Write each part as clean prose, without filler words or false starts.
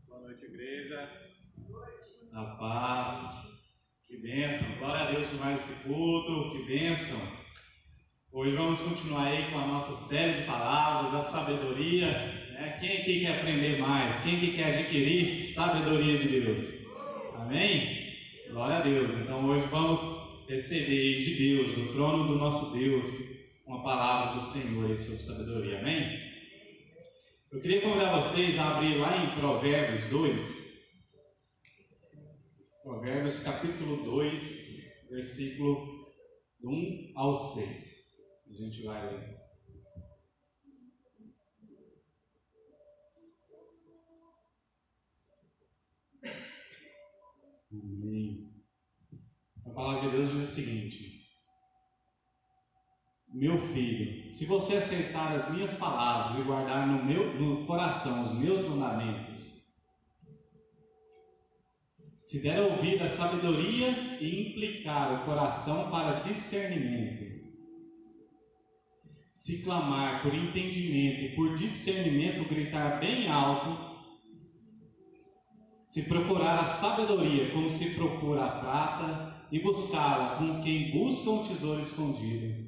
Boa noite, igreja. A paz. Que bênção. Glória a Deus por mais esse culto. Que bênção. Hoje vamos continuar aí com a nossa série de palavras da sabedoria, né? Quem aqui quer aprender mais? Quem aqui quer adquirir sabedoria de Deus? Amém? Glória a Deus. Então hoje vamos receber de Deus, do trono do nosso Deus, uma palavra do Senhor aí sobre sabedoria. Amém? Eu queria convidar vocês a abrir lá em Provérbios 2. Provérbios capítulo 2, versículo 1 ao 6. A gente vai ler. Amém. A palavra de Deus diz o seguinte: meu filho, se você aceitar as minhas palavras e guardar no coração os meus mandamentos, se der ouvido à sabedoria e implicar o coração para discernimento, se clamar por entendimento e por discernimento gritar bem alto, se procurar a sabedoria como se procura a prata e buscá-la como quem busca um tesouro escondido,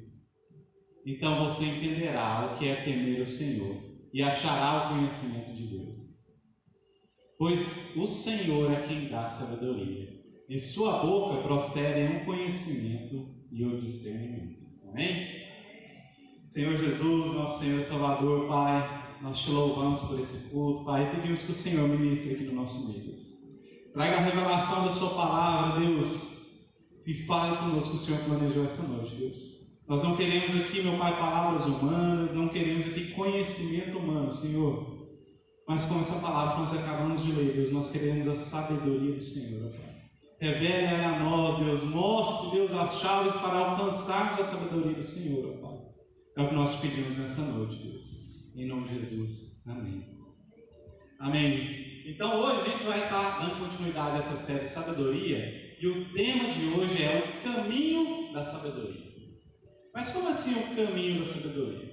então você entenderá o que é temer o Senhor e achará o conhecimento de Deus. Pois o Senhor é quem dá sabedoria, de sua boca procedem o conhecimento e o discernimento. Amém? Senhor Jesus, nosso Senhor e Salvador, Pai, nós te louvamos por esse culto, Pai, e pedimos que o Senhor ministre aqui no nosso meio, Deus. Traga a revelação da sua palavra, Deus, e fale conosco, o Senhor planejou essa noite, Deus. Nós não queremos aqui, meu Pai, palavras humanas, não queremos aqui conhecimento humano, Senhor. Mas com essa palavra que nós acabamos de ler, Deus, nós queremos a sabedoria do Senhor, Pai. Revele ela a nós, Deus. Mostre, Deus, as chaves para alcançarmos a sabedoria do Senhor, Pai. É o que nós te pedimos nessa noite, Deus. Em nome de Jesus. Amém. Amém. Então hoje a gente vai estar dando continuidade a essa série de sabedoria. E o tema de hoje é o caminho da sabedoria. Mas como assim o caminho da sabedoria?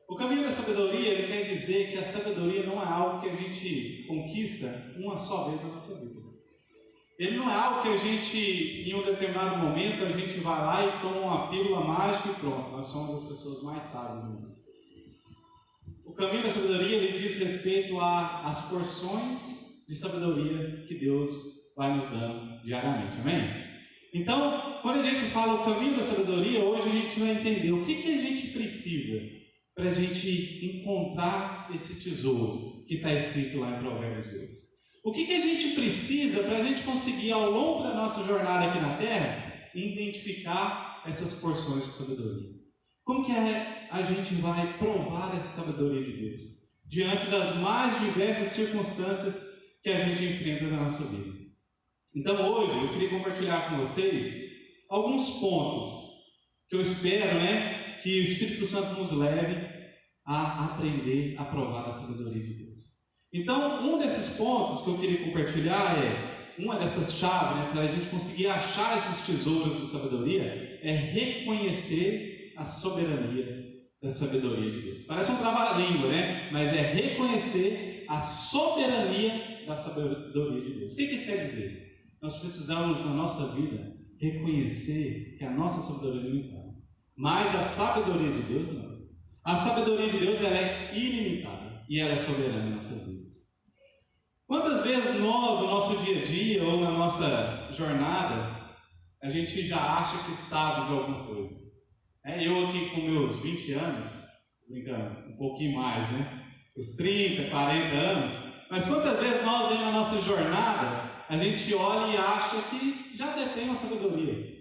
O caminho da sabedoria, ele quer dizer que a sabedoria não é algo que a gente conquista uma só vez na nossa vida. Ele não é algo que a gente, em um determinado momento, a gente vai lá e toma uma pílula mágica e pronto, nós somos as pessoas mais sábias do mundo. O caminho da sabedoria, ele diz respeito às porções de sabedoria que Deus vai nos dando diariamente, amém? Então, quando a gente fala o caminho da sabedoria, hoje a gente vai entender o que a gente precisa para a gente encontrar esse tesouro que está escrito lá em Provérbios 2. O que a gente precisa para a gente conseguir, ao longo da nossa jornada aqui na Terra, identificar essas porções de sabedoria? Como que a gente vai provar essa sabedoria de Deus diante das mais diversas circunstâncias que a gente enfrenta na nossa vida? Então hoje eu queria compartilhar com vocês alguns pontos que eu espero, que o Espírito Santo nos leve a aprender a provar a sabedoria de Deus. Então, um desses pontos que eu queria compartilhar uma dessas chaves, para a gente conseguir achar esses tesouros de sabedoria, é reconhecer a soberania da sabedoria de Deus. Parece um trava-língua, mas é reconhecer a soberania da sabedoria de Deus. O que isso quer dizer? Nós precisamos, na nossa vida, reconhecer que a nossa sabedoria é limitada. Mas a sabedoria de Deus não. A sabedoria de Deus ela é ilimitada e ela é soberana em nossas vidas. Quantas vezes nós, no nosso dia a dia ou na nossa jornada, a gente já acha que sabe de alguma coisa? Eu aqui com meus 20 anos, brincando, um pouquinho mais, os 30, 40 anos, mas quantas vezes nós, na nossa jornada, a gente olha e acha que já detém uma sabedoria?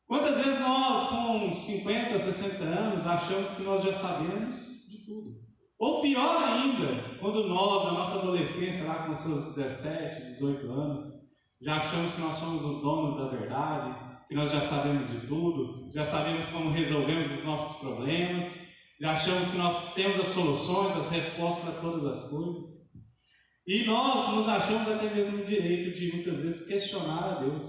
Quantas vezes nós, com 50, 60 anos, achamos que nós já sabemos de tudo? Ou pior ainda, quando nós, na nossa adolescência, lá com seus 17, 18 anos, já achamos que nós somos o dono da verdade, que nós já sabemos de tudo, já sabemos como resolvemos os nossos problemas, já achamos que nós temos as soluções, as respostas para todas as coisas. E nós nos achamos até mesmo no direito de, muitas vezes, questionar a Deus,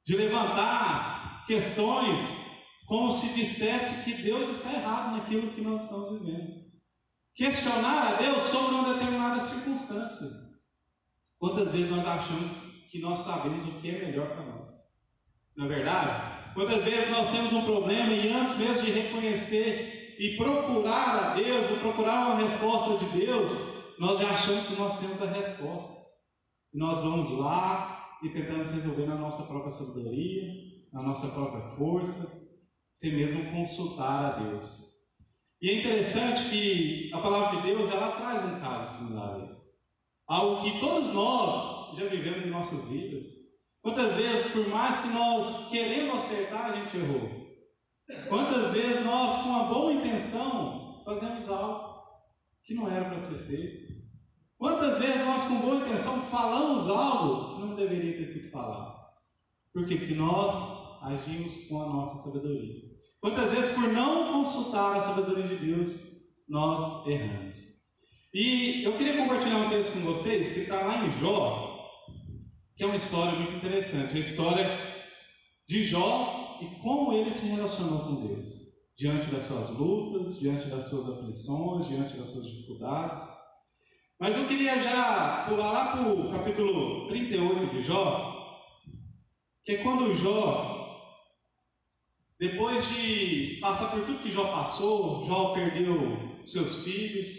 de levantar questões como se dissesse que Deus está errado naquilo que nós estamos vivendo. Questionar a Deus sobre uma determinada circunstância. Quantas vezes nós achamos que nós sabemos o que é melhor para nós? Não é verdade? Quantas vezes nós temos um problema e antes mesmo de reconhecer e procurar a Deus, ou procurar uma resposta de Deus, nós já achamos que nós temos a resposta. E nós vamos lá e tentamos resolver na nossa própria sabedoria, na nossa própria força, sem mesmo consultar a Deus. E é interessante que a palavra de Deus, ela traz um caso similar a esse. Algo que todos nós já vivemos em nossas vidas. Quantas vezes, por mais que nós querendo acertar, a gente errou? Quantas vezes nós, com uma boa intenção, fazemos algo que não era para ser feito? Quantas vezes nós, com boa intenção, falamos algo que não deveria ter sido falado? Por quê? Porque nós agimos com a nossa sabedoria. Quantas vezes, por não consultar a sabedoria de Deus, nós erramos? E eu queria compartilhar um texto com vocês que está lá em Jó, que é uma história muito interessante. A história de Jó e como ele se relacionou com Deus, diante das suas lutas, diante das suas aflições, diante das suas dificuldades. Mas eu queria já pular lá para o capítulo 38 de Jó, que é quando Jó, depois de passar por tudo que Jó passou, Jó perdeu seus filhos,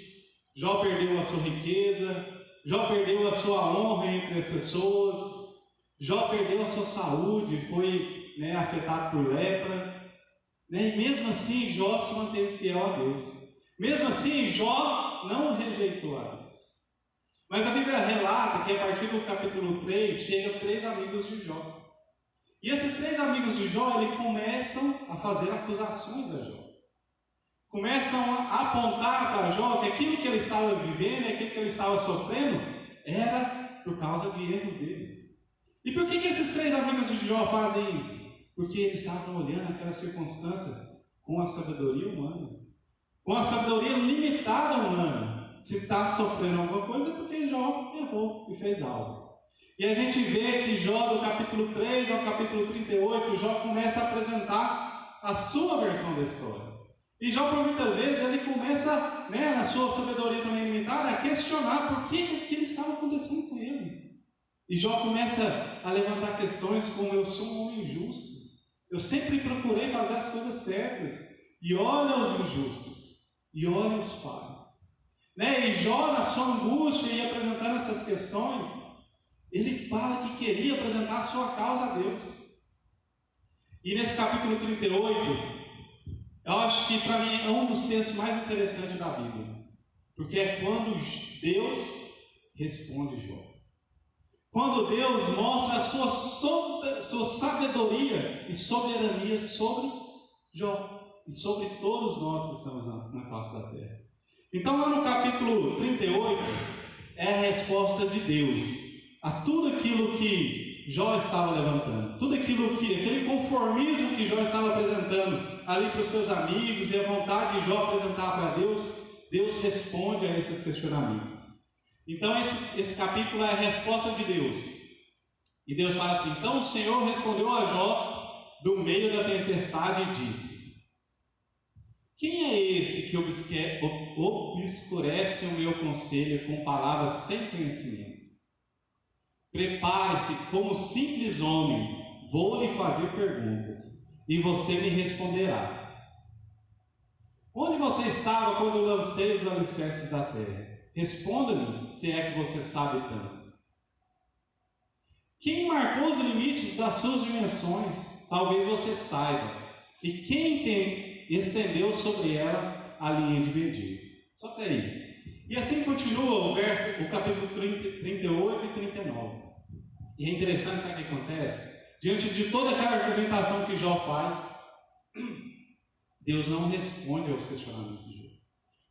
Jó perdeu a sua riqueza, Jó perdeu a sua honra entre as pessoas, Jó perdeu a sua saúde, foi afetado por lepra, e mesmo assim Jó se manteve fiel a Deus. Mesmo assim Jó não rejeitou a Deus. Mas a Bíblia relata que a partir do capítulo 3 chegam 3 amigos de Jó. E esses 3 amigos de Jó, eles começam a fazer acusações a Jó. Começam a apontar para Jó que aquilo que ele estava vivendo, aquilo que ele estava sofrendo, era por causa de erros deles. E por que esses 3 amigos de Jó fazem isso? Porque eles estavam olhando aquela circunstância com a sabedoria humana, com a sabedoria limitada humana. Se está sofrendo alguma coisa é porque Jó errou e fez algo. E a gente vê que Jó, do capítulo 3 ao capítulo 38, Jó começa a apresentar a sua versão da história. E Jó, por muitas vezes, ele começa, na sua sabedoria também limitada, a questionar por que aquilo estava acontecendo com ele. E Jó começa a levantar questões como: eu sou um homem justo, eu sempre procurei fazer as coisas certas, e olha os injustos, e olha os pais. E Jó, na sua angústia e apresentando essas questões, ele fala que queria apresentar a sua causa a Deus. E nesse capítulo 38, eu acho que para mim é um dos textos mais interessantes da Bíblia, porque é quando Deus responde Jó. Quando Deus mostra a sua sabedoria e soberania sobre Jó e sobre todos nós que estamos na face da terra. Então, lá no capítulo 38, é a resposta de Deus a tudo aquilo que Jó estava levantando, aquele conformismo que Jó estava apresentando ali para os seus amigos, e a vontade de Jó apresentar para Deus, Deus responde a esses questionamentos. Então esse capítulo é a resposta de Deus. E Deus fala assim: então o Senhor respondeu a Jó do meio da tempestade e disse: quem é esse que obscurece o meu conselho com palavras sem conhecimento? Prepare-se como simples homem, vou lhe fazer perguntas, e você me responderá. Onde você estava quando lancei os alicerces da terra? Responda-me, se é que você sabe tanto. Quem marcou os limites das suas dimensões? Talvez você saiba. E quem estendeu sobre ela a linha de medir? Só até aí. E assim continua o capítulo 38 e 39. E é interessante, sabe o que acontece? Diante de toda aquela argumentação que Jó faz, Deus não responde aos questionamentos de Jó.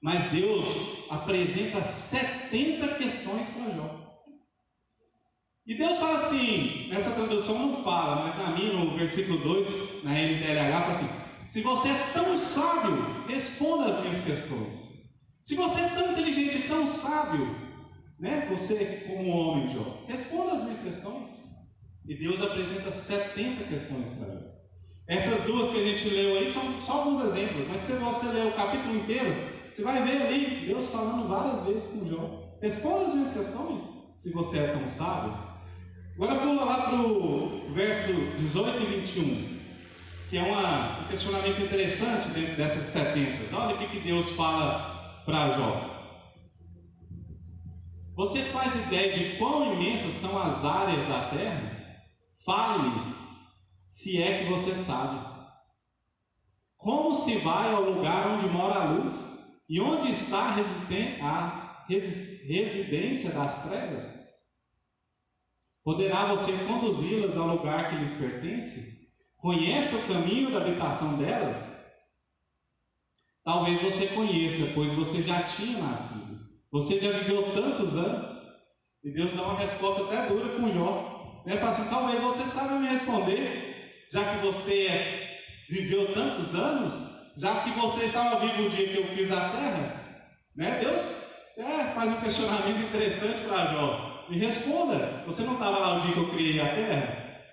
Mas Deus apresenta 70 questões para Jó. E Deus fala assim, nessa tradução não fala, mas na minha, no versículo 2, na NTLH, fala assim: se você é tão sábio, responda as minhas questões. Se você é tão inteligente e tão sábio, você como homem, Jó, responda as minhas questões. E Deus apresenta 70 questões para Jó. Essas duas que a gente leu aí são só alguns exemplos, mas se você ler o capítulo inteiro, você vai ver ali Deus falando várias vezes com Jó: responda as minhas questões. se você é tão sábio. Agora pula lá para o verso 18 e 21, que é um questionamento interessante dentro dessas 70. Olha o que Deus fala para Jó. Você faz ideia de quão imensas são as áreas da terra? Fale-me, se é que você sabe. Como se vai ao lugar onde mora a luz? E onde está a residência das trevas? Poderá você conduzi-las ao lugar que lhes pertence? Conhece o caminho da habitação delas? Talvez você conheça, pois você já tinha nascido. Você já viveu tantos anos. E Deus dá uma resposta até dura com Jó. Ele fala assim, talvez você saiba me responder, já que você viveu tantos anos, já que você estava vivo o dia que eu fiz a terra. Né? Deus faz um questionamento interessante para Jó. Me responda, você não estava lá o dia que eu criei a terra?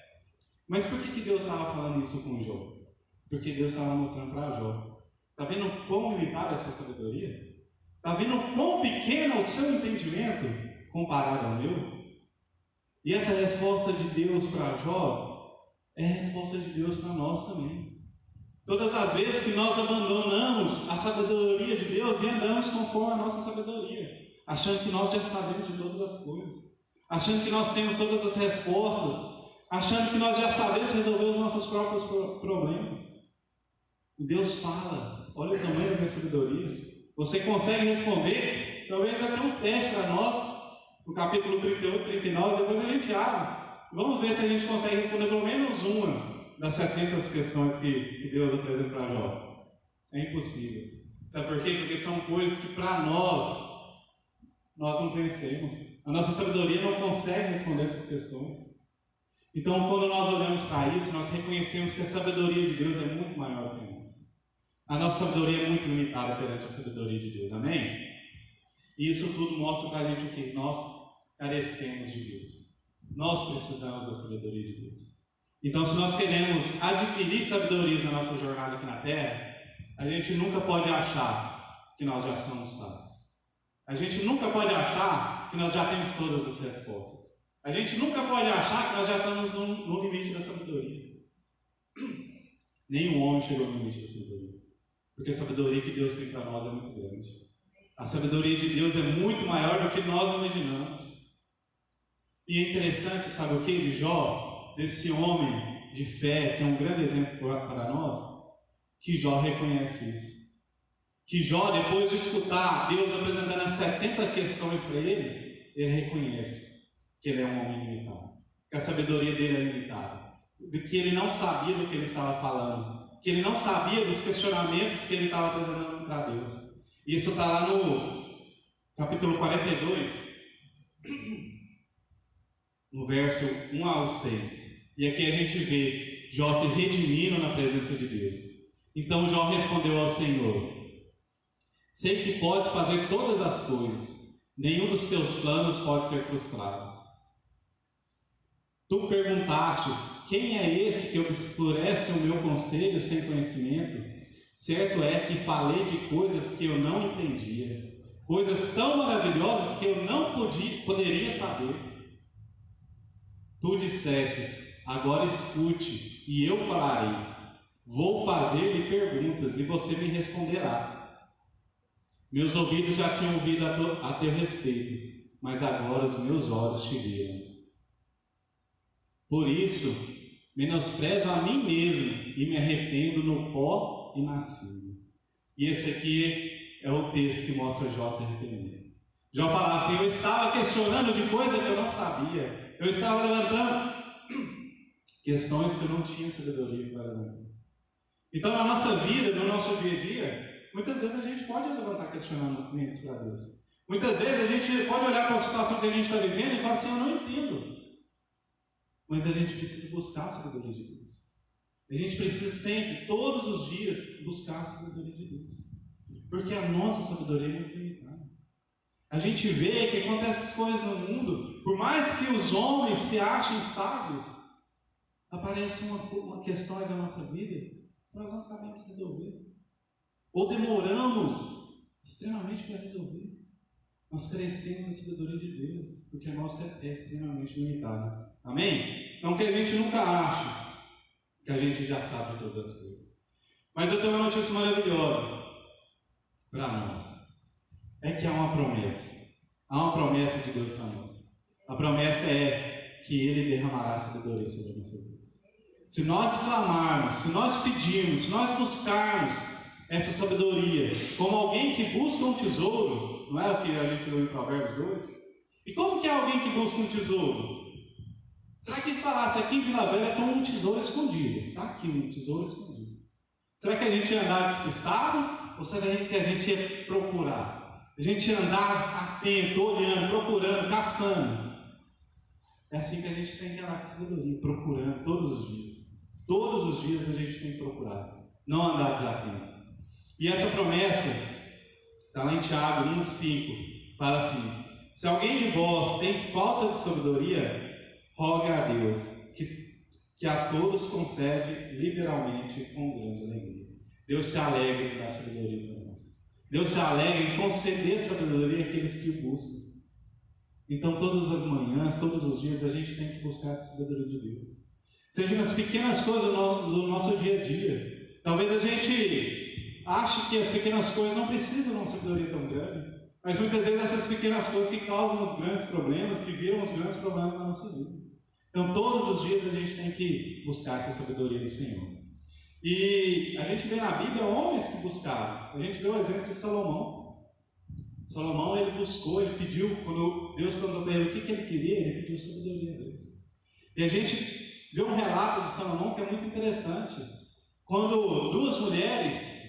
Mas por que Deus estava falando isso com Jó? Porque Deus estava mostrando para Jó. Está vendo quão limitada é a sua sabedoria? Está vendo quão pequeno é o seu entendimento comparado ao meu? E essa resposta de Deus para Jó é a resposta de Deus para nós também. Todas as vezes que nós abandonamos a sabedoria de Deus e andamos conforme a nossa sabedoria, achando que nós já sabemos de todas as coisas, achando que nós temos todas as respostas, achando que nós já sabemos resolver os nossos próprios problemas. E Deus fala, olha o tamanho da minha sabedoria. Você consegue responder? Talvez até um teste para nós, no capítulo 38, 39, depois a gente abre. Vamos ver se a gente consegue responder pelo menos uma das 70 questões que Deus apresenta para Jó. É impossível. Sabe por quê? Porque são coisas que para nós não conhecemos. A nossa sabedoria não consegue responder essas questões. Então, quando nós olhamos para isso, nós reconhecemos que a sabedoria de Deus é muito maior que nós. A nossa sabedoria é muito limitada perante a sabedoria de Deus. Amém? E isso tudo mostra para a gente o que? Nós carecemos de Deus. Nós precisamos da sabedoria de Deus. Então, se nós queremos adquirir sabedorias na nossa jornada aqui na Terra, a gente nunca pode achar que nós já somos sábios. A gente nunca pode achar que nós já temos todas as respostas. A gente nunca pode achar que nós já estamos no limite da sabedoria. Nenhum homem chegou no limite da sabedoria. Porque a sabedoria que Deus tem para nós é muito grande. A sabedoria de Deus é muito maior do que nós imaginamos. E é interessante, sabe o que, de Jó, desse homem de fé, que é um grande exemplo para nós, que Jó reconhece isso. Que Jó, depois de escutar Deus apresentando as 70 questões para ele reconhece que ele é um homem limitado, que a sabedoria dele é limitada, que ele não sabia do que ele estava falando, que ele não sabia dos questionamentos que ele estava apresentando para Deus. Isso está lá no capítulo 42, no verso 1 ao 6. E aqui a gente vê Jó se redimindo na presença de Deus. Então Jó respondeu ao Senhor: sei que podes fazer todas as coisas, nenhum dos teus planos pode ser frustrado. Tu perguntastes, quem é esse que obscurece o meu conselho sem conhecimento? Certo é que falei de coisas que eu não entendia, coisas tão maravilhosas que eu não poderia saber. Tu dissestes, agora escute, e eu falarei. Vou fazer-lhe perguntas, e você me responderá. Meus ouvidos já tinham ouvido a teu respeito, mas agora os meus olhos te viram. Por isso, menosprezo a mim mesmo e me arrependo no pó e na cinza. E esse aqui é o texto que mostra Jó se arrependendo. Jó fala assim: eu estava questionando de coisas que eu não sabia. Eu estava levantando questões que eu não tinha sabedoria para levantar. Então, na nossa vida, no nosso dia a dia, muitas vezes a gente pode levantar questionamentos para Deus. Muitas vezes a gente pode olhar para a situação que a gente está vivendo e falar assim: eu não entendo. Mas a gente precisa buscar a sabedoria de Deus. A gente precisa sempre, todos os dias, buscar a sabedoria de Deus. Porque a nossa sabedoria é muito limitada. A gente vê que acontecem coisas no mundo, por mais que os homens se achem sábios, aparecem questões da nossa vida que nós não sabemos resolver. Ou demoramos extremamente para resolver. Nós crescemos na sabedoria de Deus, porque a nossa é extremamente limitada. Amém? Então que a gente nunca ache que a gente já sabe todas as coisas. Mas eu tenho uma notícia maravilhosa para nós. É que há uma promessa. Há uma promessa de Deus para nós. A promessa é que Ele derramará sabedoria sobre as nossas vidas. Se nós clamarmos, se nós pedirmos, se nós buscarmos essa sabedoria como alguém que busca um tesouro, não é o que a gente leu em Provérbios 2? E como que é alguém que busca um tesouro? Será que falasse aqui em Vila Velha é como um tesouro escondido? Está aqui um tesouro escondido. Será que a gente ia andar despistado? Ou será que a gente ia procurar? A gente ia andar atento, olhando, procurando, caçando. É assim que a gente tem que andar com sabedoria, procurando todos os dias. Todos os dias a gente tem que procurar, não andar desatento. E essa promessa está lá em Tiago 1,5, fala assim: se alguém de vós tem falta de sabedoria, roga a Deus, que a todos concede liberalmente com grande alegria. Deus se alegra em dar sabedoria para nós. Deus se alegra em conceder sabedoria àqueles que o buscam. Então todas as manhãs, todos os dias, a gente tem que buscar essa sabedoria de Deus. Seja nas pequenas coisas do nosso dia a dia. Talvez a gente ache que as pequenas coisas não precisam de uma sabedoria tão grande, mas muitas vezes essas pequenas coisas que causam os grandes problemas, que viram os grandes problemas na nossa vida. Então todos os dias a gente tem que buscar essa sabedoria do Senhor. E a gente vê na Bíblia homens que buscaram. A gente vê o exemplo de Salomão. Salomão, ele buscou, ele pediu, quando Deus perguntou para ele o que ele queria, ele pediu sabedoria a Deus. E a gente vê um relato de Salomão que é muito interessante. Quando duas mulheres,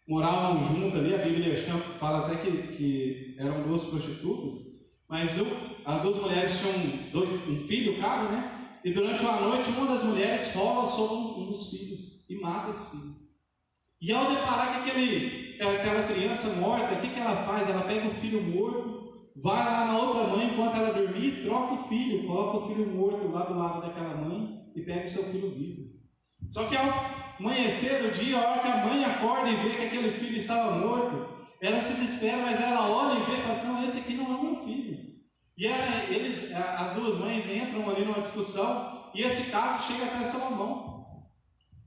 moravam juntas ali, a Bíblia fala até que eram duas prostitutas, mas as duas mulheres tinham um filho, cada, e durante uma noite uma das mulheres rola sobre um dos filhos e mata esse filho. E ao deparar com aquela criança morta, o que ela faz? Ela pega o filho morto, vai lá na outra mãe enquanto ela dormir, troca o filho, coloca o filho morto lá do lado daquela mãe e pega o seu filho vivo. Só que ao amanhecer do dia, a hora que a mãe acorda e vê que aquele filho estava morto, ela se desespera, mas ela olha e vê e fala assim: não, esse aqui não é meu filho. E as duas mães entram ali numa discussão, e esse caso chega até Salomão.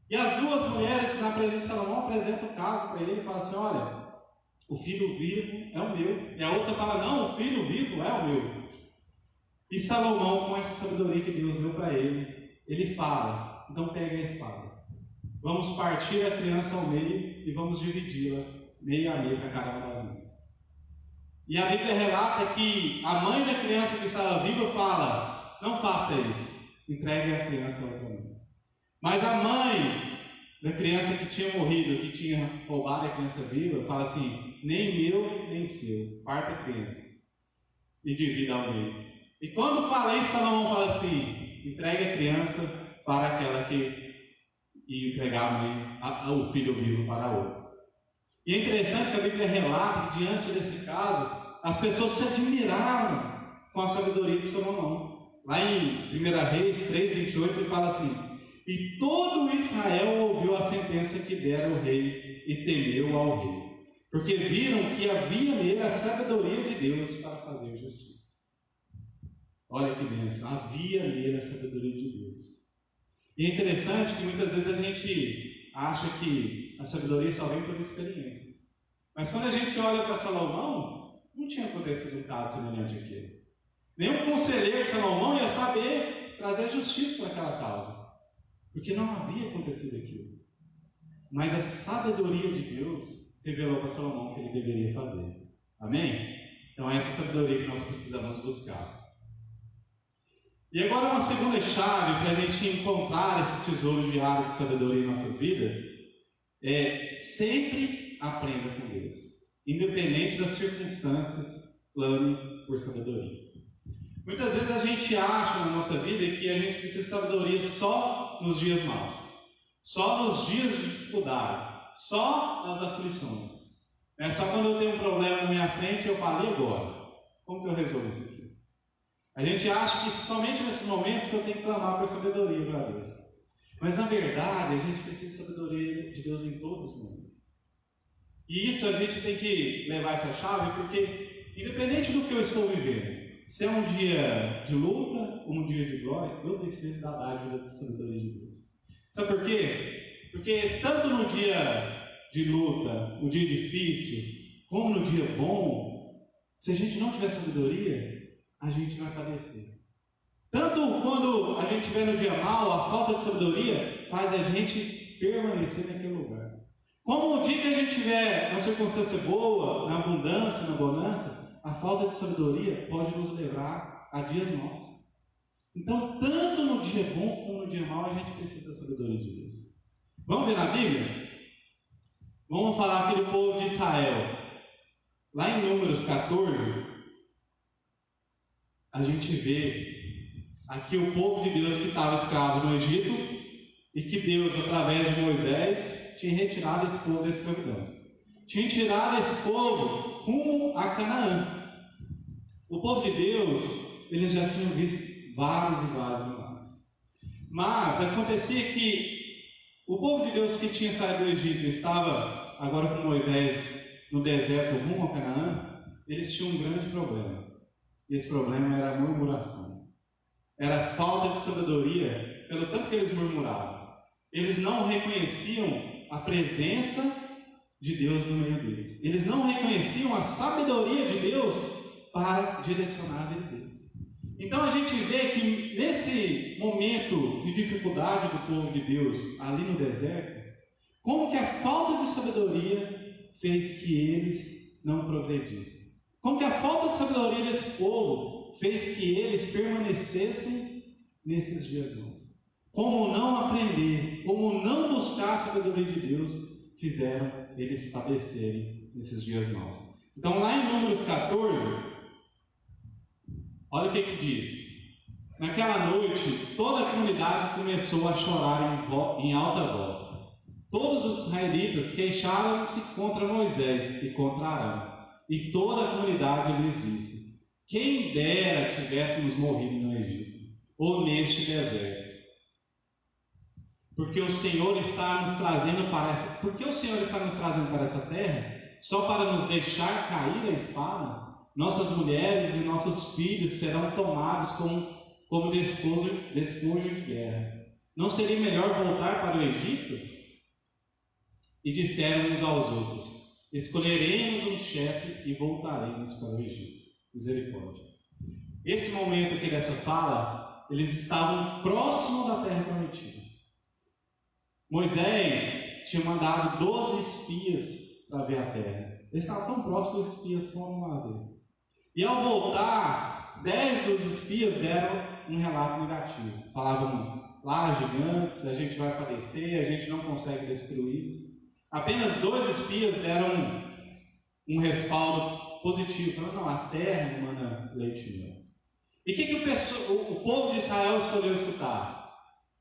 E as duas mulheres, na presença de Salomão, apresentam o caso para ele e falam assim: olha, o filho vivo é o meu. E a outra fala: não, o filho vivo é o meu. E Salomão, com essa sabedoria que Deus deu para ele fala: então pega a espada, vamos partir a criança ao meio e vamos dividi-la meio a meio para cada uma das mães. E a Bíblia relata que a mãe da criança que estava viva fala: não faça isso, entregue a criança a outra mãe. Mas a mãe da criança que tinha morrido, que tinha roubado a criança viva, fala assim: nem meu, nem seu, parta a criança e divida ao meio. E quando fala isso, Salomão fala assim: entregue a criança para aquela que entregar a mãe, o filho vivo para a outra. E é interessante que a Bíblia relata que diante desse caso, as pessoas se admiraram com a sabedoria de Salomão. Lá em 1 Reis 3:28 ele fala assim: e todo Israel ouviu a sentença que dera o rei e temeu ao rei, porque viram que havia nele a sabedoria de Deus para fazer justiça. Olha que bênção, havia nele a sabedoria de Deus. E é interessante que muitas vezes a gente acha que a sabedoria só vem por experiências. Mas quando a gente olha para Salomão, não tinha acontecido um caso semelhante àquele. Nenhum conselheiro de Salomão ia saber trazer justiça para aquela causa, porque não havia acontecido aquilo. Mas a sabedoria de Deus revelou para Salomão o que ele deveria fazer. Amém? Então é essa sabedoria que nós precisamos buscar. E agora uma segunda chave para a gente encontrar esse tesouro diário de sabedoria em nossas vidas é: sempre aprenda com Deus. Independente das circunstâncias, clame por sabedoria. Muitas vezes a gente acha na nossa vida que a gente precisa de sabedoria só nos dias maus, só nos dias de dificuldade, só nas aflições. É só quando eu tenho um problema na minha frente eu falo: e agora? Como que eu resolvo isso aqui? A gente acha que somente nesses momentos que eu tenho que clamar por sabedoria para Deus. Mas na verdade a gente precisa de sabedoria de Deus em todos os momentos. E isso a gente tem que levar essa chave, porque independente do que eu estou vivendo, se é um dia de luta ou um dia de glória, eu preciso da dádiva da sabedoria de Deus. Sabe por quê? Porque tanto no dia de luta, no dia difícil, como no dia bom, se a gente não tiver sabedoria, a gente vai padecer. Tanto quando a gente estiver no dia mal, a falta de sabedoria faz a gente permanecer naquele lugar. Como o dia que a gente estiver na circunstância boa, na abundância, na bonança, a falta de sabedoria pode nos levar a dias maus. Então, tanto no dia bom como no dia mau, a gente precisa da sabedoria de Deus. Vamos ver na Bíblia? Vamos falar aqui do povo de Israel. Lá em Números 14, a gente vê aqui o povo de Deus que estava escravo no Egito e que Deus, através de Moisés, tinha retirado esse povo da escravidão. Tinha tirado esse povo rumo a Canaã. O povo de Deus, eles já tinham visto vários e vários milagres. Mas acontecia que o povo de Deus que tinha saído do Egito estava agora com Moisés no deserto rumo a Canaã, eles tinham um grande problema. E esse problema era a murmuração. Era a falta de sabedoria, pelo tanto que eles murmuravam. Eles não reconheciam a presença de Deus no meio deles. Eles não reconheciam a sabedoria de Deus para direcionar a vida deles. Então a gente vê que nesse momento de dificuldade do povo de Deus ali no deserto, como que a falta de sabedoria fez que eles não progredissem. Como que a falta de sabedoria desse povo fez que eles permanecessem nesses dias maus. Como não aprender, como não buscar a sabedoria de Deus, fizeram eles padecerem nesses dias maus. Então lá em Números 14, olha o que diz. Naquela noite, toda a comunidade começou a chorar em alta voz. Todos os israelitas queixaram-se contra Moisés e contra Arão. E toda a comunidade lhes disse: quem dera tivéssemos morrido no Egito, ou neste deserto. Porque o Senhor está nos trazendo para essa terra, só para nos deixar cair a espada? Nossas mulheres e nossos filhos serão tomados como despojo de guerra. Não seria melhor voltar para o Egito? E disseram uns aos outros: escolheremos um chefe e voltaremos para o Egito. Misericórdia. Esse momento aqui dessa fala, eles estavam próximos da terra prometida. Moisés tinha mandado 12 espias para ver a terra. Eles estavam tão próximos que os espias foram lá ver. E ao voltar, 10 dos espias deram um relato negativo. Falavam: lá gigantes, a gente vai padecer, a gente não consegue destruí-los. Apenas 2 espias deram um respaldo positivo, falando: não, a terra emana leite e mel. E o que o povo de Israel escolheu escutar?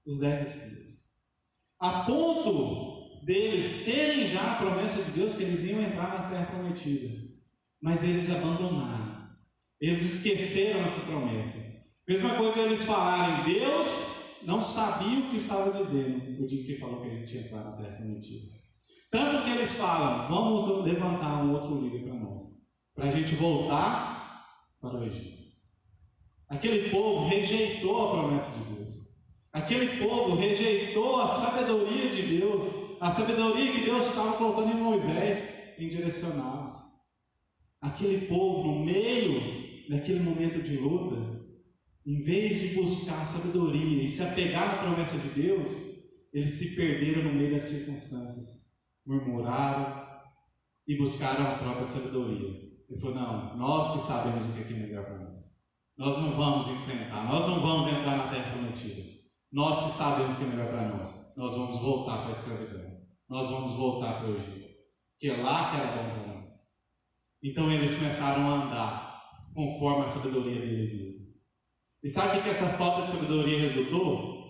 Os 10 espias. A ponto deles terem já a promessa de Deus que eles iam entrar na terra prometida. Mas eles abandonaram. Eles esqueceram essa promessa. Mesma coisa eles falarem: Deus não sabia o que estava dizendo no dia que falou que a gente ia entrar na terra prometida. Tanto que eles falam: vamos levantar um outro líder para nós, para a gente voltar para o Egito. Aquele povo rejeitou a promessa de Deus. Aquele povo rejeitou a sabedoria de Deus, a sabedoria que Deus estava colocando em Moisés em direcioná-los. Aquele povo, no meio daquele momento de luta, em vez de buscar a sabedoria e se apegar na promessa de Deus, eles se perderam no meio das circunstâncias. Murmuraram e buscaram a própria sabedoria. Ele falou: não, nós que sabemos o que é melhor para nós. Nós não vamos enfrentar, nós não vamos entrar na terra prometida. Nós que sabemos o que é melhor para nós. Nós vamos voltar para a escravidão. Nós vamos voltar para o Egito. Que é lá que era bom para nós. Então eles começaram a andar conforme a sabedoria deles mesmos. E sabe o que essa falta de sabedoria resultou?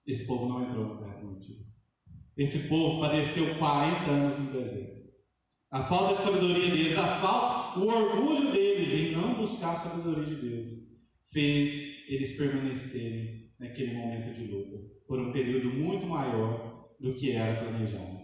Esse povo não entrou na terra prometida. Esse povo padeceu 40 anos no deserto. A falta de sabedoria deles, o orgulho deles em não buscar a sabedoria de Deus, fez eles permanecerem naquele momento de luta, por um período muito maior do que era planejado.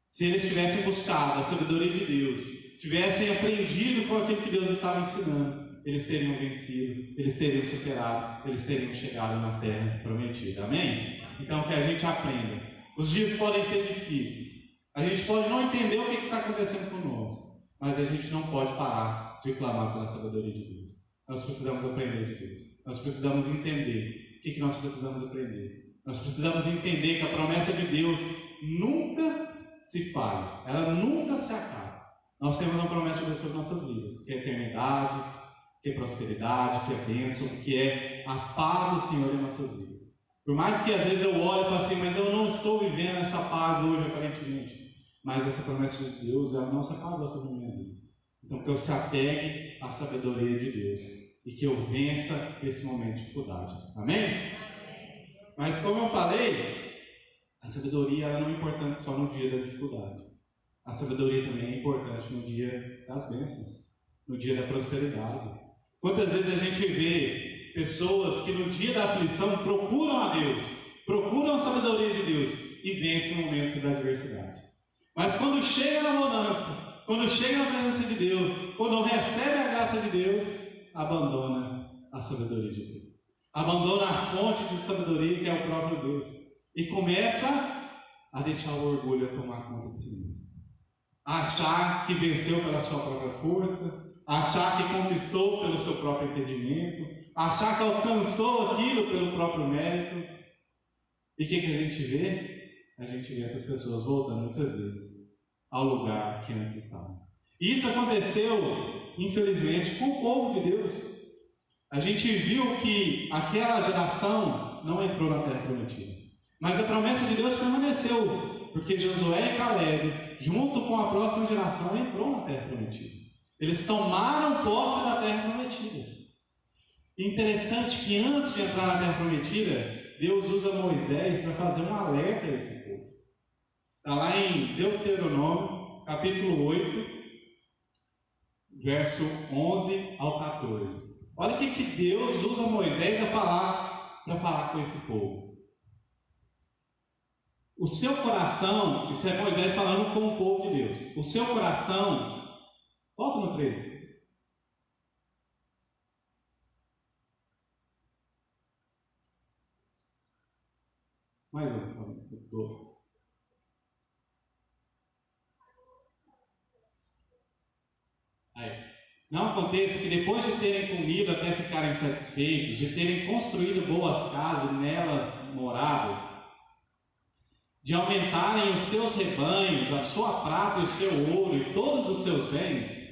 Se eles tivessem buscado a sabedoria de Deus tivessem aprendido com aquilo que Deus estava ensinando, eles teriam vencido, eles teriam superado, eles teriam chegado na terra prometida. Amém? Então que a gente aprenda. Os dias podem ser difíceis, a gente pode não entender o que está acontecendo conosco, mas a gente não pode parar de clamar pela sabedoria de Deus. Nós precisamos aprender de Deus, nós precisamos entender o que nós precisamos aprender. Nós precisamos entender que a promessa de Deus nunca se falha, ela nunca se acaba. Nós temos uma promessa de Deus sobre nossas vidas, que é eternidade, que é prosperidade, que é bênção, que é a paz do Senhor em nossas vidas. Por mais que às vezes eu olhe e fale assim, mas eu não estou vivendo essa paz hoje aparentemente, mas essa promessa de Deus é a nossa paz sobre a minha vida. Então que eu se apegue à sabedoria de Deus e que eu vença esse momento de dificuldade. Amém? Mas como eu falei, a sabedoria ela não é importante só no dia da dificuldade. A sabedoria também é importante no dia das bênçãos, no dia da prosperidade. Quantas vezes a gente vê pessoas que no dia da aflição procuram a Deus, procuram a sabedoria de Deus e vencem o momento da adversidade. Mas quando chega na bonança, quando chega na presença de Deus, quando recebe a graça de Deus, abandona a sabedoria de Deus. Abandona a fonte de sabedoria que é o próprio Deus e começa a deixar o orgulho tomar conta de si mesmo. Achar que venceu pela sua própria força, achar que conquistou pelo seu próprio entendimento, achar que alcançou aquilo pelo próprio mérito. E o que a gente vê? A gente vê essas pessoas voltando muitas vezes ao lugar que antes estavam. E isso aconteceu, infelizmente, com o povo de Deus. A gente viu que aquela geração não entrou na terra prometida, mas a promessa de Deus permaneceu, porque Josué e Caleb, junto com a próxima geração, entrou na terra prometida. Eles tomaram posse da terra prometida. Interessante que antes de entrar na terra prometida, Deus usa Moisés para fazer um alerta a esse povo. Está lá em Deuteronômio, capítulo 8, verso 11 ao 14. Olha o que Deus usa Moisés para falar com esse povo. O seu coração, isso é Moisés falando com o povo de Deus. O seu coração, volta no 13. Mais um, 12. Aí. Não aconteça que depois de terem comido até ficarem satisfeitos, de terem construído boas casas e nelas morado, de aumentarem os seus rebanhos, a sua prata e o seu ouro e todos os seus bens,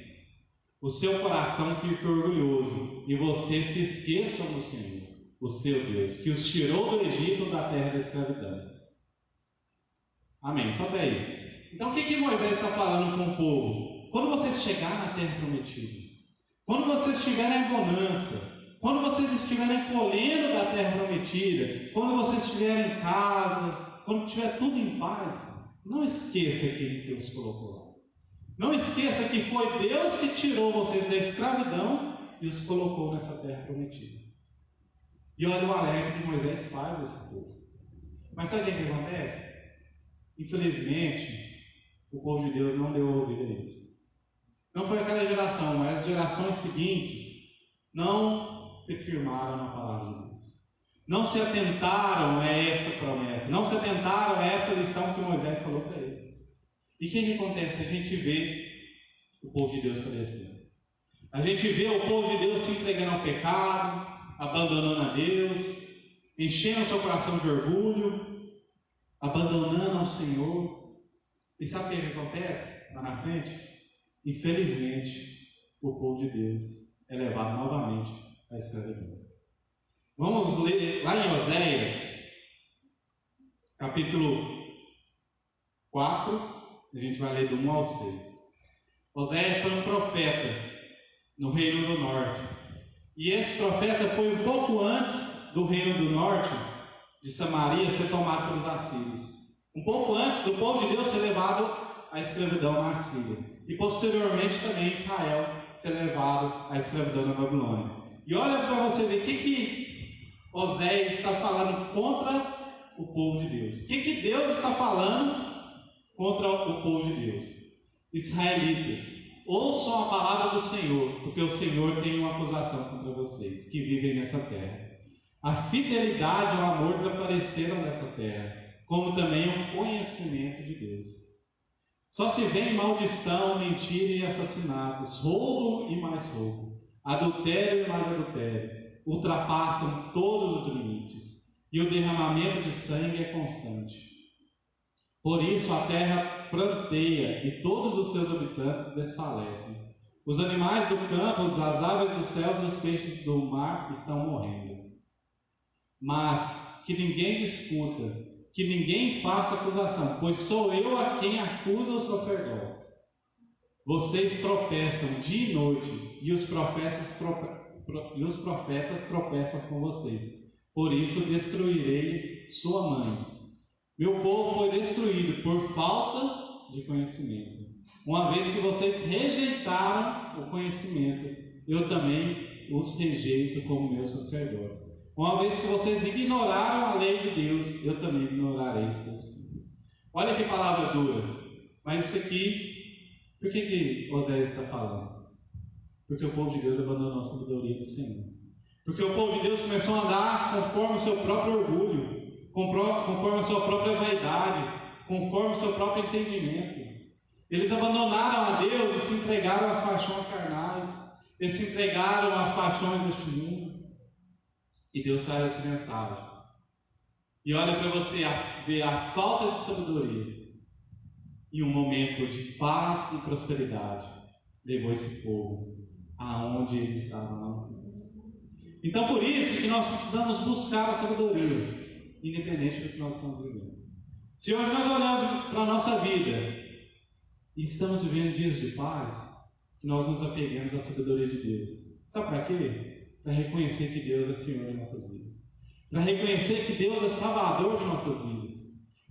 o seu coração fique orgulhoso e vocês se esqueçam do Senhor, o seu Deus, que os tirou do Egito, da terra da escravidão. Amém, só até aí. Então o que Moisés está falando com o povo? Quando vocês chegarem na terra prometida, quando vocês estiverem em bonança, quando vocês estiverem colhendo da terra prometida, quando vocês estiverem em casa, quando estiver tudo em paz, não esqueça quem Deus colocou lá. Não esqueça que foi Deus que tirou vocês da escravidão e os colocou nessa terra prometida. E olha o alerta que Moisés faz a esse povo. Mas sabe o que acontece? Infelizmente, o povo de Deus não deu ouvido a isso. Não foi aquela geração, mas as gerações seguintes não se firmaram na palavra de Deus. Não se atentaram a essa promessa, não se atentaram a essa lição que Moisés falou para ele. E o que acontece? A gente vê o povo de Deus padecendo. A gente vê o povo de Deus se entregando ao pecado, abandonando a Deus, enchendo seu coração de orgulho, abandonando ao Senhor. E sabe o que acontece lá na frente? Infelizmente, o povo de Deus é levado novamente à escravidão. Vamos ler lá em Oséias, capítulo 4, a gente vai ler do 1 ao 6. Oséias foi um profeta no reino do norte. E esse profeta foi um pouco antes do reino do norte, de Samaria, ser tomado pelos assírios. Um pouco antes do povo de Deus ser levado à escravidão na Assíria. E posteriormente também Israel ser levado à escravidão na Babilônia. E olha para você ver o que Oséias está falando contra o povo de Deus. O que Deus está falando contra o povo de Deus? Israelitas, ouçam a palavra do Senhor, porque o Senhor tem uma acusação contra vocês, que vivem nessa terra. A fidelidade e o amor desapareceram dessa terra, como também o conhecimento de Deus. Só se vê maldição, mentira e assassinatos, roubo e mais roubo, adultério e mais adultério, ultrapassam todos os limites, e o derramamento de sangue é constante. Por isso a terra pranteia e todos os seus habitantes desfalecem. Os animais do campo, as aves dos céus e os peixes do mar estão morrendo. Mas que ninguém discuta, que ninguém faça acusação, pois sou eu a quem acusa os sacerdotes. Vocês tropeçam dia e noite, e os profetas tropeçam com vocês. Por isso destruirei sua mãe. Meu povo foi destruído por falta de conhecimento. Uma vez que vocês rejeitaram o conhecimento, eu também os rejeito como meus sacerdotes. Uma vez que vocês ignoraram a lei de Deus, eu também ignorarei seus filhos. Olha que palavra dura. Mas isso aqui, por que Oséias está falando? Porque o povo de Deus abandonou a sabedoria do Senhor. Porque o povo de Deus começou a andar conforme o seu próprio orgulho, conforme a sua própria vaidade, conforme o seu próprio entendimento. Eles abandonaram a Deus e se entregaram às paixões carnais, eles se entregaram às paixões deste mundo. E Deus traz essa mensagem. E olha para você ver a falta de sabedoria e um momento de paz e prosperidade levou esse povo aonde eles estavam lá. Então por isso que nós precisamos buscar a sabedoria, independente do que nós estamos vivendo. Se hoje nós olhamos para a nossa vida e estamos vivendo dias de paz, que nós nos apeguemos à sabedoria de Deus. Sabe para quê? Para reconhecer que Deus é Senhor em nossas vidas. Para reconhecer que Deus é Salvador de nossas vidas.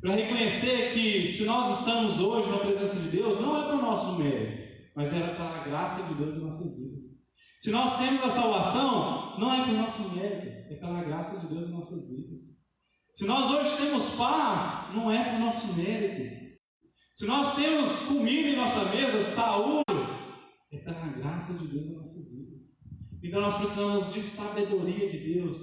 Para reconhecer que se nós estamos hoje na presença de Deus, não é para o nosso mérito, mas é para a graça de Deus em nossas vidas. Se nós temos a salvação, não é para o nosso mérito, é pela graça de Deus em nossas vidas. Se nós hoje temos paz, não é para o nosso mérito. Se nós temos comida em nossa mesa, saúde, é pela graça de Deus em nossas vidas. Então nós precisamos de sabedoria de Deus,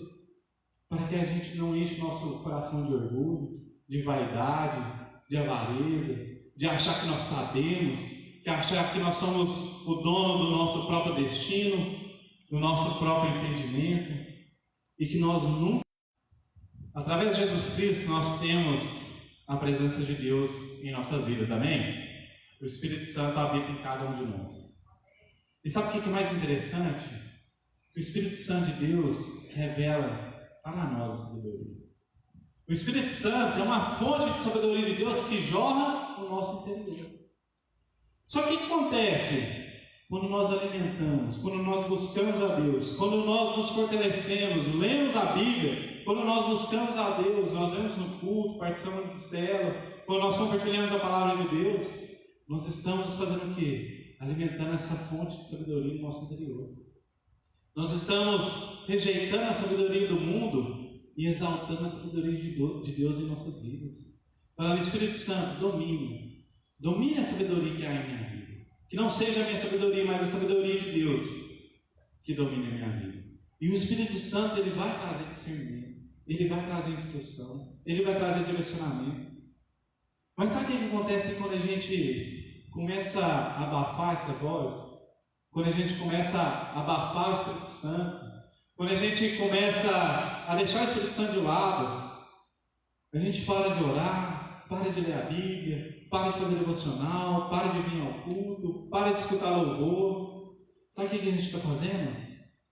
para que a gente não enche nosso coração de orgulho, de vaidade, de avareza, de achar que nós sabemos, de achar que nós somos o dono do nosso próprio destino, do nosso próprio entendimento, e que nós nunca, através de Jesus Cristo, nós temos a presença de Deus em nossas vidas, amém? O Espírito Santo habita em cada um de nós. E sabe o que é mais interessante? O Espírito Santo de Deus revela para nós a sabedoria. O Espírito Santo é uma fonte de sabedoria de Deus que jorra no nosso interior. Só que o que acontece quando nós alimentamos, quando nós buscamos a Deus, quando nós nos fortalecemos, lemos a Bíblia, quando nós buscamos a Deus, nós vemos no culto, participamos de célula, quando nós compartilhamos a palavra de Deus, nós estamos fazendo o quê? Alimentando essa fonte de sabedoria no nosso interior. Nós estamos rejeitando a sabedoria do mundo e exaltando a sabedoria de Deus em nossas vidas. Falando, Espírito Santo, domine a sabedoria que há em minha vida. Que não seja a minha sabedoria, mas a sabedoria de Deus que domine a minha vida. E o Espírito Santo, ele vai trazer discernimento, ele vai trazer instrução, ele vai trazer direcionamento. Mas sabe o que acontece quando a gente começa a abafar essa voz? Quando a gente começa a abafar o Espírito Santo, quando a gente começa a deixar o Espírito Santo de lado, a gente para de orar, para de ler a Bíblia, para de fazer devocional, para de vir ao culto, para de escutar louvor. Sabe o que a gente está fazendo?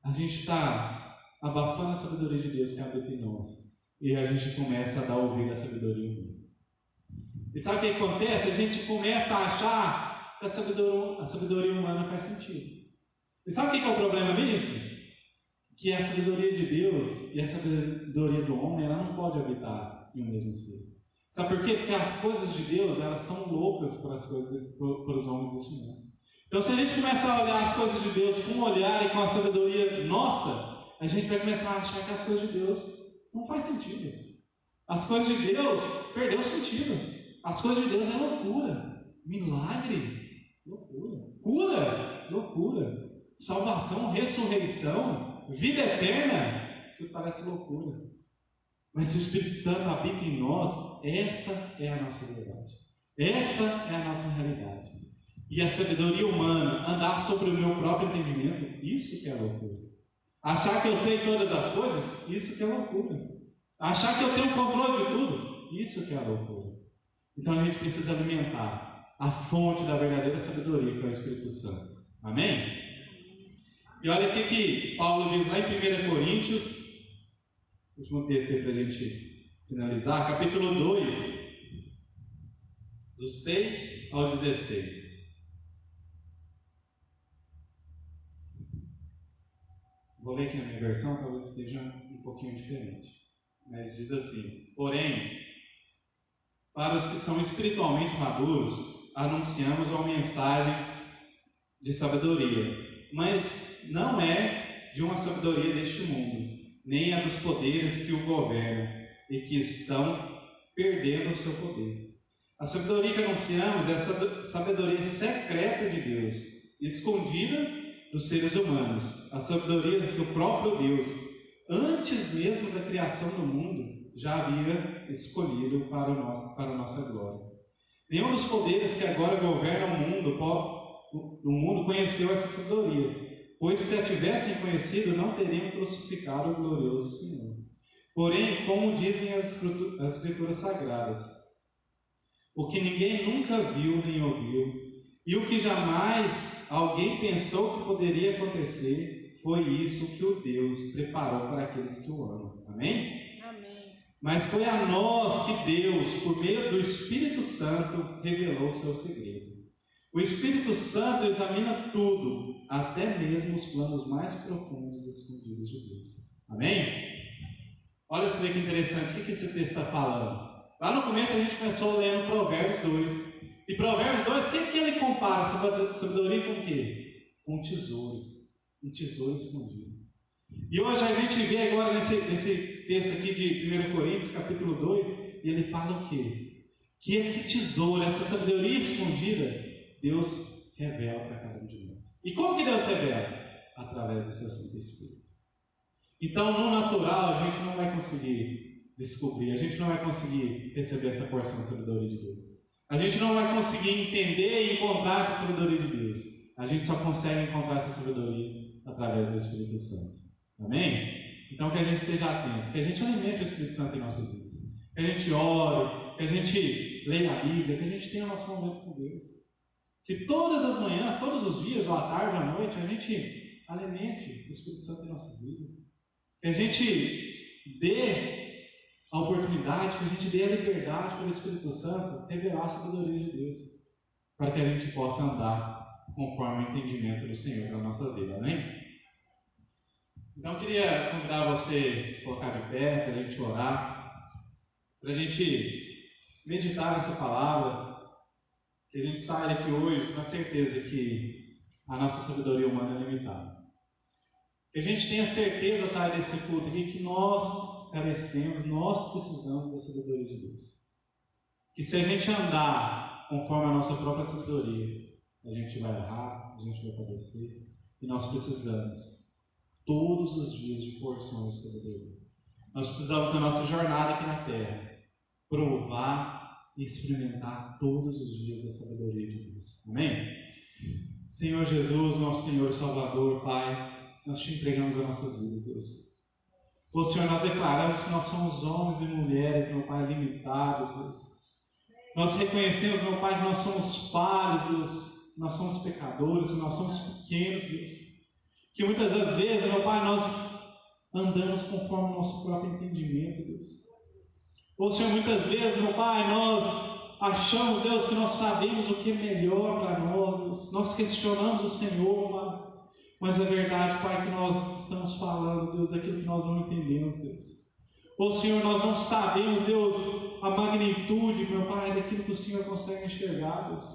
A gente está abafando a sabedoria de Deus que habita em nós, e a gente começa a dar ouvido à sabedoria humana. E sabe o que acontece? A gente começa a achar que a sabedoria humana faz sentido. E sabe o que é o problema nisso? Que a sabedoria de Deus e a sabedoria do homem, ela não pode habitar em um mesmo ser. Sabe por quê? Porque as coisas de Deus, elas são loucas para os homens deste mundo. Então, se a gente começa a olhar as coisas de Deus com um olhar e com a sabedoria nossa, a gente vai começar a achar que as coisas de Deus não faz sentido. As coisas de Deus perdeu sentido. As coisas de Deus é loucura, milagre, loucura. cura, loucura. Salvação, ressurreição, vida eterna, tudo parece loucura. Mas se o Espírito Santo habita em nós, essa é a nossa verdade. Essa é a nossa realidade. E a sabedoria humana, andar sobre o meu próprio entendimento, isso que é loucura. Achar que eu sei todas as coisas, isso que é loucura. Achar que eu tenho controle de tudo, isso que é loucura. Então a gente precisa alimentar a fonte da verdadeira sabedoria, que é o Espírito Santo. Amém? E olha o que Paulo diz lá em 1 Coríntios, último texto aí para a gente finalizar, capítulo 2, dos 6 ao 16. Vou ler aqui na minha versão, talvez esteja um pouquinho diferente. Mas diz assim: porém, para os que são espiritualmente maduros, anunciamos uma mensagem de sabedoria, mas não é de uma sabedoria deste mundo, nem a dos poderes que o governam e que estão perdendo o seu poder. A sabedoria que anunciamos é a sabedoria secreta de Deus, escondida dos seres humanos, a sabedoria do próprio Deus, antes mesmo da criação do mundo, já havia escolhido para a nossa glória. Nenhum dos poderes que agora governam o mundo conheceu essa sabedoria, pois se a tivessem conhecido, não teriam crucificado o glorioso Senhor. Porém, como dizem as Escrituras Sagradas, o que ninguém nunca viu nem ouviu, e o que jamais alguém pensou que poderia acontecer, foi isso que o Deus preparou para aqueles que o amam. Amém? Amém. Mas foi a nós que Deus, por meio do Espírito Santo, revelou o seu segredo. O Espírito Santo examina tudo, até mesmo os planos mais profundos e escondidos de Deus. Amém? Olha só que interessante, o que esse texto está falando? Lá no começo a gente começou lendo Provérbios 2. E Provérbios 2, o que ele compara sabedoria com o quê? Com um tesouro escondido. E hoje a gente vê agora nesse texto aqui de 1 Coríntios, capítulo 2, e ele fala o quê? Que esse tesouro, essa sabedoria escondida, Deus revela para cada um de nós. E como que Deus revela? Através do seu Santo Espírito. Então, no natural, a gente não vai conseguir descobrir, a gente não vai conseguir receber essa porção de sabedoria de Deus. A gente não vai conseguir entender e encontrar essa sabedoria de Deus. A gente só consegue encontrar essa sabedoria através do Espírito Santo. Amém? Então que a gente esteja atento, que a gente alimente o Espírito Santo em nossas vidas. Que a gente ore, que a gente leia a Bíblia, que a gente tenha o nosso momento com Deus. Que todas as manhãs, todos os dias, ou à tarde, à noite, a gente alimente o Espírito Santo em nossas vidas. Que a gente dê a oportunidade, que a gente dê a liberdade para o Espírito Santo revelar a sabedoria de Deus, para que a gente possa andar conforme o entendimento do Senhor para a nossa vida, amém? Então eu queria convidar você a se colocar de pé, para a gente orar, para a gente meditar nessa palavra, que a gente saia daqui hoje com a certeza que a nossa sabedoria humana é limitada. Que a gente tenha certeza, sair desse culto aqui, que nós carecemos, nós precisamos da sabedoria de Deus. Que se a gente andar conforme a nossa própria sabedoria, a gente vai errar, a gente vai padecer, e nós precisamos todos os dias de porção de sabedoria. Nós precisamos da nossa jornada aqui na terra provar e experimentar todos os dias da sabedoria de Deus. Amém? Senhor Jesus, nosso Senhor e Salvador, Pai, nós te entregamos as nossas vidas, Deus. Ô Senhor, nós declaramos que nós somos homens e mulheres, meu Pai, limitados, Deus. Nós reconhecemos, meu Pai, que nós somos falhos, Deus. Nós somos pecadores, nós somos pequenos, Deus. Que muitas das vezes, meu Pai, nós andamos conforme o nosso próprio entendimento, Deus. Ô Senhor, muitas vezes, meu Pai, nós achamos, Deus, que nós sabemos o que é melhor para nós, Deus. Nós questionamos o Senhor, Pai. Mas a verdade, Pai, que nós estamos falando, Deus, daquilo que nós não entendemos, Deus. Ô Senhor, nós não sabemos, Deus, a magnitude, meu Pai, daquilo que o Senhor consegue enxergar, Deus.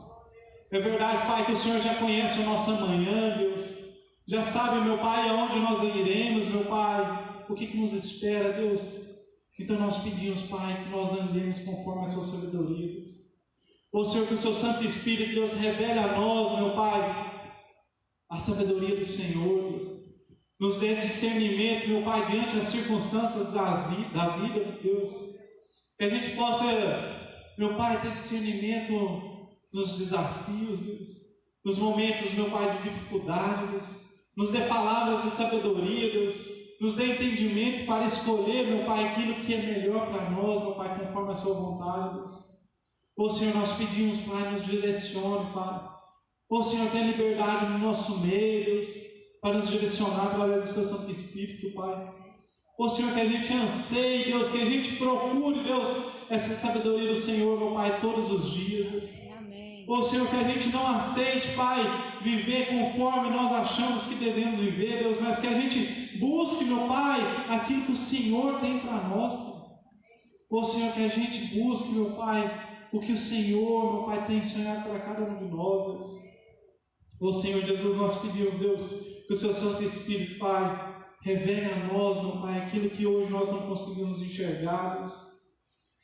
É verdade, Pai, que o Senhor já conhece o nosso amanhã, Deus. Já sabe, meu Pai, aonde nós iremos, meu Pai, o que nos espera, Deus. Então nós pedimos, Pai, que nós andemos conforme a sua sabedoria, Deus. Ô Senhor, que o seu Santo Espírito, Deus, revele a nós, meu Pai, a sabedoria do Senhor, Deus. Nos dê discernimento, meu Pai, diante das circunstâncias da vida, Deus. Que a gente possa, meu Pai, ter discernimento nos desafios, Deus. Nos momentos, meu Pai, de dificuldade, Deus. Nos dê palavras de sabedoria, Deus. Nos dê entendimento para escolher, meu Pai, aquilo que é melhor para nós, meu Pai, conforme a sua vontade, Deus. Ô Senhor, nós pedimos, Pai, nos direcione, Pai. Ô Senhor, tenha liberdade no nosso meio, Deus, para nos direcionar através do seu Santo Espírito, Pai. Ô Senhor, que a gente anseie, Deus, que a gente procure, Deus, essa sabedoria do Senhor, meu Pai, todos os dias, Deus. Amém. Ô Senhor, que a gente não aceite, Pai, viver conforme nós achamos que devemos viver, Deus, mas que a gente busque, meu Pai, aquilo que o Senhor tem para nós, Pai. Ô Senhor, que a gente busque, meu Pai, o que o Senhor, meu Pai, tem sonhado para cada um de nós, Deus. Ô Senhor Jesus, nós pedimos, Deus, que o seu Santo Espírito, Pai, revele a nós, meu Pai, aquilo que hoje nós não conseguimos enxergar, Deus.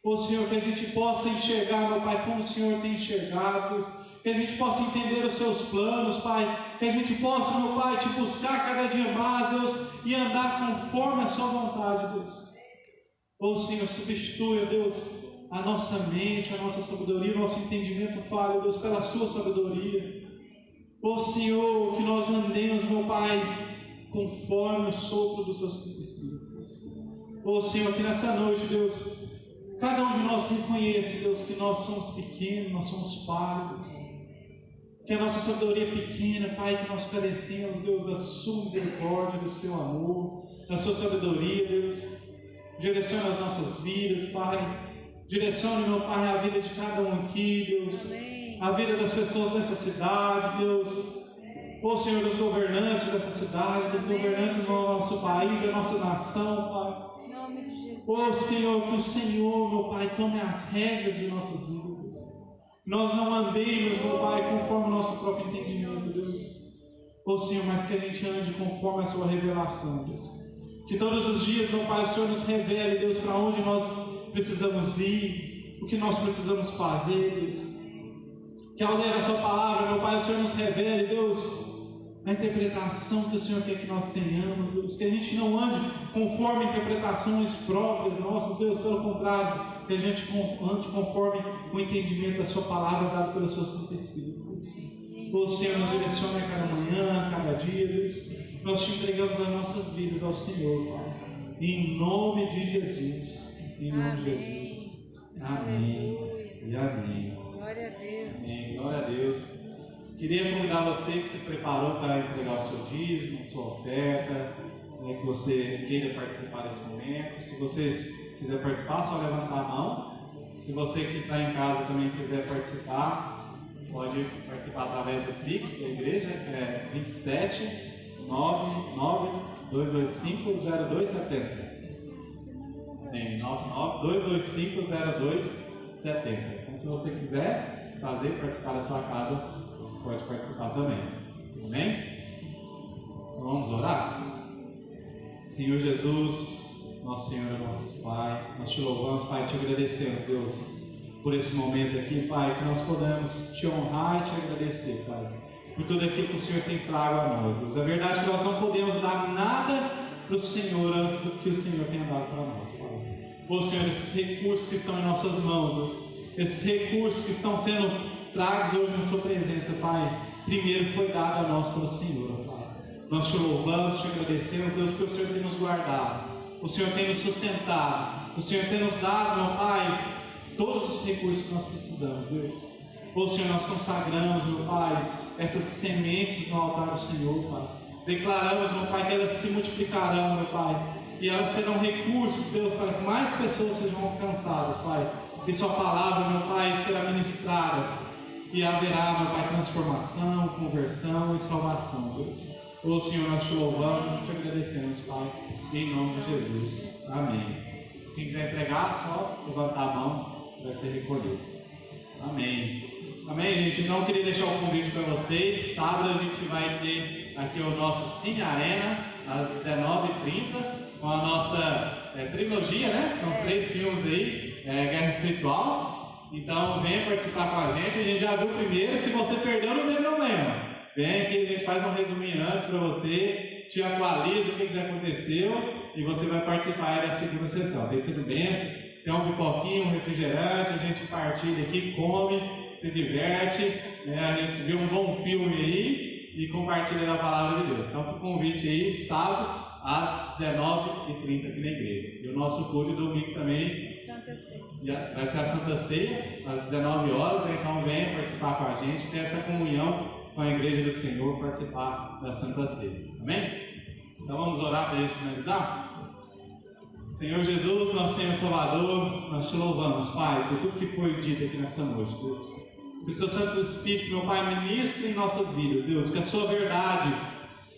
Ô Senhor, que a gente possa enxergar, meu Pai, como o Senhor tem enxergado, Deus. Que a gente possa entender os seus planos, Pai. Que a gente possa, meu Pai, te buscar cada dia mais, Deus, e andar conforme a sua vontade, Deus. Ô Senhor, substitua, Deus, a nossa mente, a nossa sabedoria, o nosso entendimento falho, Deus, pela sua sabedoria. Ô Senhor, que nós andemos, meu Pai, conforme o sopro do seu Santo Espírito, Deus. Ô Senhor, que nessa noite, Deus, cada um de nós reconheça, Deus, que nós somos pequenos, nós somos falhos, que a nossa sabedoria é pequena, Pai, que nós carecemos, Deus, da sua misericórdia, do seu amor, da sua sabedoria, Deus. Direcione as nossas vidas, Pai. Direcione, meu Pai, a vida de cada um aqui, Deus. Amém. A vida das pessoas dessa cidade, Deus. Ô Senhor, dos governantes dessa cidade, dos governantes do nosso país, da nossa nação, Pai. Em nome de Jesus. Ô Senhor, que o Senhor, meu Pai, tome as regras de nossas vidas, Deus. Nós não andemos, meu Pai, conforme o nosso próprio entendimento, Deus. Ô Senhor, mas que a gente ande conforme a sua revelação, Deus. Que todos os dias, meu Pai, o Senhor nos revele, Deus, para onde nós precisamos ir, o que nós precisamos fazer, Deus. Que ao ler a sua palavra, meu Pai, o Senhor nos revele, Deus, a interpretação que o Senhor quer que nós tenhamos, Deus. Que a gente não ande conforme interpretações próprias nossas, Deus, pelo contrário, que a gente ande conforme o entendimento da sua palavra dado pelo seu Santo Espírito, Deus. O Senhor nos direciona a cada manhã, a cada dia, Deus. Nós te entregamos as nossas vidas ao Senhor, Pai. Em nome de Jesus. Em nome de Jesus. Amém. E amém. Glória a Deus. Amém. Glória a Deus. Queria convidar você que se preparou para entregar o seu dízimo, a sua oferta, que você queira participar desse momento. Se você quiser participar, só levantar a mão. Se você que está em casa também quiser participar, pode participar através do Pix da igreja, que é 27 992250270. 992250270. Então, se você quiser fazer, participar da sua casa, pode participar também. Amém? Então, vamos orar? Senhor Jesus, nosso Senhor e nosso Pai, nós te louvamos, Pai, te agradecemos, Deus, por esse momento aqui, Pai, que nós podemos te honrar e te agradecer, Pai, por tudo aquilo que o Senhor tem trago a nós, Deus. É verdade que nós não podemos dar nada para o Senhor antes do que o Senhor tenha dado para nós, Pai. Ô Senhor, esses recursos que estão em nossas mãos, Deus, esses recursos que estão sendo tragos hoje na sua presença, Pai, primeiro foi dado a nós pelo Senhor, Pai. Nós te louvamos, te agradecemos, Deus, porque o Senhor tem nos guardado, o Senhor tem nos sustentado, o Senhor tem nos dado, meu Pai, todos os recursos que nós precisamos, Deus. Ô Senhor, nós consagramos, meu Pai, essas sementes no altar do Senhor, Pai. Declaramos, meu Pai, que elas se multiplicarão, meu Pai, e elas serão recursos, Deus, para que mais pessoas sejam alcançadas, Pai. E sua palavra, meu Pai, será ministrada e haverá, meu Pai, transformação, conversão e salvação, Deus. Ô Senhor, nós te louvamos e te agradecemos, Pai, em nome de Jesus. Amém. Quem quiser entregar, só levantar a mão, vai ser recolhido. Amém. Amém, gente. Então, eu queria deixar um convite para vocês. Sábado a gente vai ter aqui o nosso Cine Arena, às 19h30, com a nossa trilogia, né? São os 3 filmes aí, Guerra Espiritual. Então, venha participar com a gente já viu o primeiro. Se você perdeu, não tem problema. Vem aqui, a gente faz um resuminho antes para você, te atualiza o que já aconteceu e você vai participar aí da segunda sessão. Tem sido bênção, tem um pipoquinho, um refrigerante, a gente partilha aqui, come, se diverte, né? A gente vê um bom filme aí e compartilha da palavra de Deus. Então, fica o convite aí, sábado, às 19h30 aqui na igreja. E o nosso culto domingo também Santa Ceia. vai ser a Santa Ceia, às 19 horas. Então venha participar com a gente, ter essa comunhão com a igreja do Senhor, participar da Santa Ceia. Amém? Então vamos orar para a gente finalizar? Senhor Jesus, nosso Senhor Salvador, nós te louvamos, Pai, por tudo que foi dito aqui nessa noite, Deus. Que o seu Santo Espírito, meu Pai, ministre em nossas vidas, Deus, que a sua verdade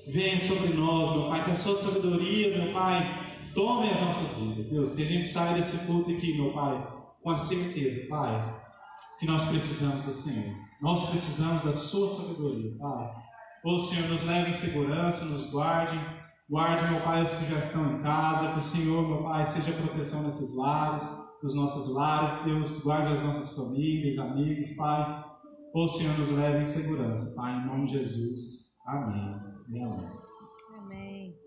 venha sobre nós, meu Pai, que a sua sabedoria, meu Pai, tome as nossas vidas, Deus, que a gente saia desse culto aqui, meu Pai, com a certeza, Pai, que nós precisamos do Senhor, nós precisamos da sua sabedoria, Pai. Ô Senhor, nos leve em segurança, nos guarde, meu Pai, os que já estão em casa, que o Senhor, meu Pai, seja a proteção desses lares, dos nossos lares, Deus, guarde as nossas famílias, amigos, Pai. Ô Senhor, nos leve em segurança, Pai, em nome de Jesus. Amém. Amém. Amém.